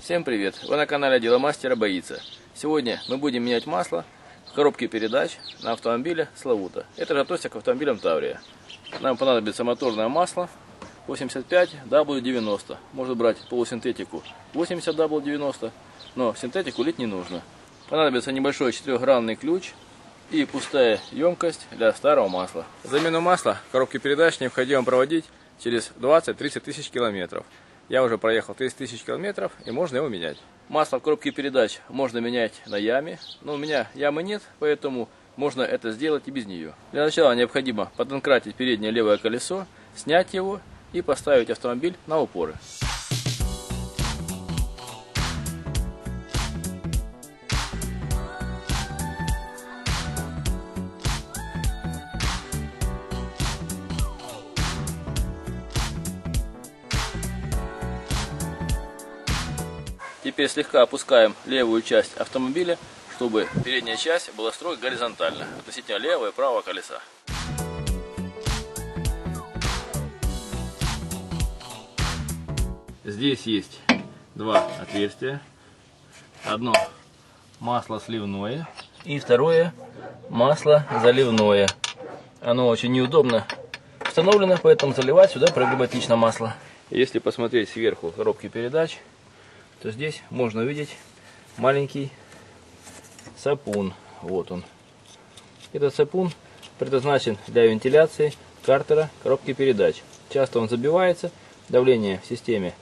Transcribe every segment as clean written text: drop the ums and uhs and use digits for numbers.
Всем привет! Вы на канале Деломастера Боится. Сегодня мы будем менять масло в коробке передач на автомобиле Славута. Это же относится к автомобилям Таврия. Нам понадобится моторное масло 85W90. Можно брать полусинтетику 80W90, но синтетику лить не нужно. Понадобится небольшой 4-гранный ключ и пустая емкость для старого масла. Замену масла в коробке передач необходимо проводить через 20-30 тысяч километров. Я уже проехал 30 тысяч километров, и можно его менять. Масло в коробке передач можно менять на яме, но у меня ямы нет, поэтому можно это сделать и без нее. Для начала необходимо поддомкратить переднее левое колесо, снять его и поставить автомобиль на упоры. Теперь слегка опускаем левую часть автомобиля, чтобы передняя часть была строго горизонтально относительно левого и правого колеса. Здесь есть два отверстия. Одно масло сливное и второе масло заливное. Оно очень неудобно установлено, поэтому заливать сюда проблематично масло. Если посмотреть сверху коробки передач, то здесь можно увидеть маленький сапун. Вот он. Этот сапун предназначен для вентиляции картера коробки передач. Часто он забивается, давление в системе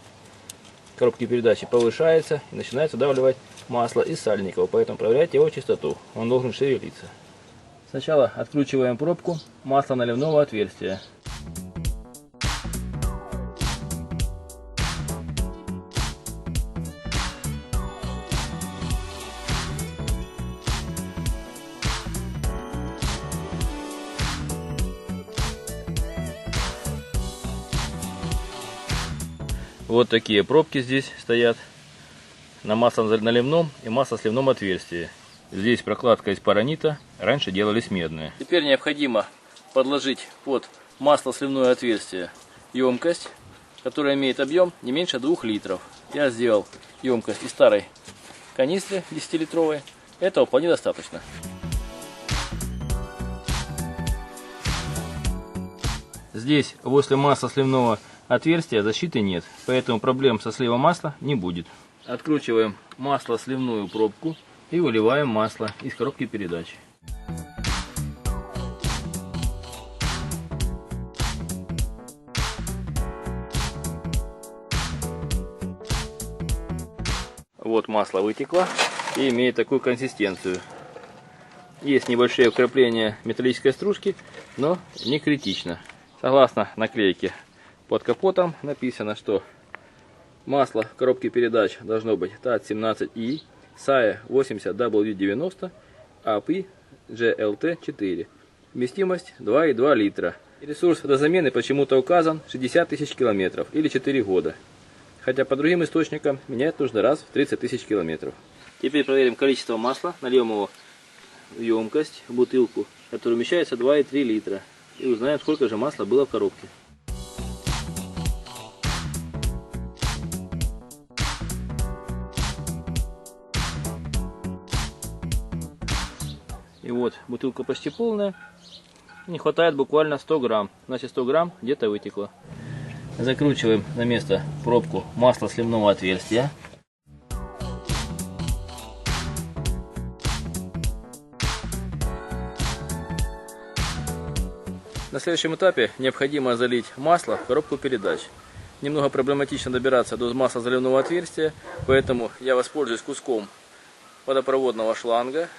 коробки передачи повышается и начинает выдавливать масло из сальников. Поэтому проверяйте его чистоту. Он должен шевелиться. Сначала откручиваем пробку масла наливного отверстия. Вот такие пробки здесь стоят на маслоналивном и маслосливном отверстии. Здесь прокладка из паранита, раньше делались медные. Теперь необходимо подложить под маслосливное отверстие емкость, которая имеет объем не меньше 2 литров. Я сделал емкость из старой канистры 10-литровой. Этого вполне достаточно. Здесь возле маслосливного отверстия защиты нет, поэтому проблем со сливом масла не будет. Откручиваем маслосливную пробку и выливаем масло из коробки передач. Вот масло вытекло и имеет такую консистенцию. Есть небольшие вкрапления металлической стружки, но не критично. Согласно наклейке под капотом написано, что масло в коробке передач должно быть TAT17i, SAE 80W90, API GLT4. Вместимость 2,2 литра. Ресурс до замены почему-то указан 60 тысяч километров или 4 года. Хотя по другим источникам менять нужно раз в 30 тысяч километров. Теперь проверим количество масла. Нальем его в емкость, в бутылку, которая вмещается 2,3 литра. И узнаем, сколько же масла было в коробке. И вот бутылка почти полная. Не хватает буквально 100 грамм. Значит 100 грамм где-то вытекло. Закручиваем на место пробку масла сливного отверстия. На следующем этапе необходимо залить масло в коробку передач. Немного проблематично добираться до масла заливного отверстия, поэтому я воспользуюсь куском водопроводного шланга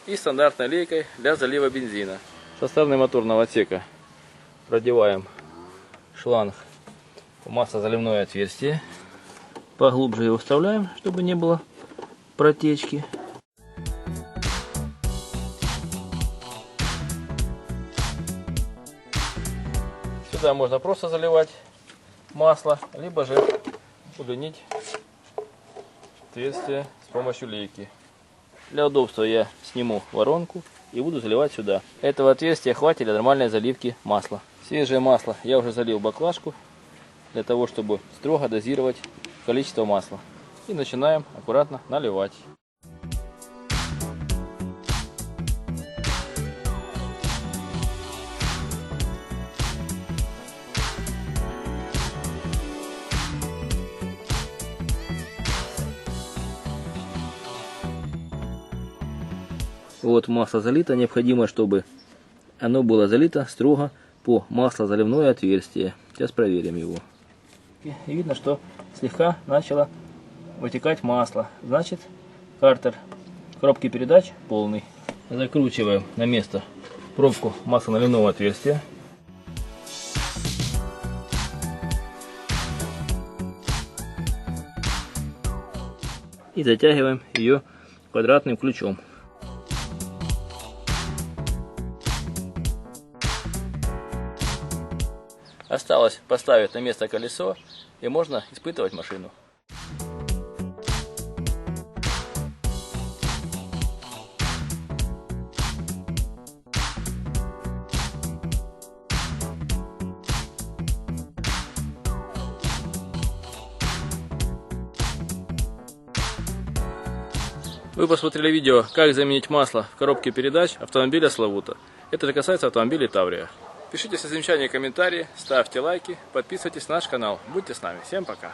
и стандартной лейкой для залива бензина. Со стороны моторного отсека продеваем шланг в маслозаливное отверстие. Поглубже его вставляем, чтобы не было протечки. Сюда можно просто заливать масло, либо же удлинить отверстие с помощью лейки. Для удобства я сниму воронку и буду заливать сюда. Этого отверстия хватит для нормальной заливки масла. Свежее масло я уже залил в баклажку для того, чтобы строго дозировать количество масла. И начинаем аккуратно наливать. Вот масло залито, необходимо, чтобы оно было залито строго по маслозаливное отверстие. Сейчас проверим его. И видно, что слегка начало вытекать масло. Значит, картер коробки передач полный. Закручиваем на место пробку маслоналивного отверстия. И затягиваем ее квадратным ключом. Осталось поставить на место колесо, и можно испытывать машину. Вы посмотрели видео, как заменить масло в коробке передач автомобиля Славута. Это же касается автомобилей Таврия. Пишите свои замечания и комментарии, ставьте лайки, подписывайтесь на наш канал. Будьте с нами. Всем пока!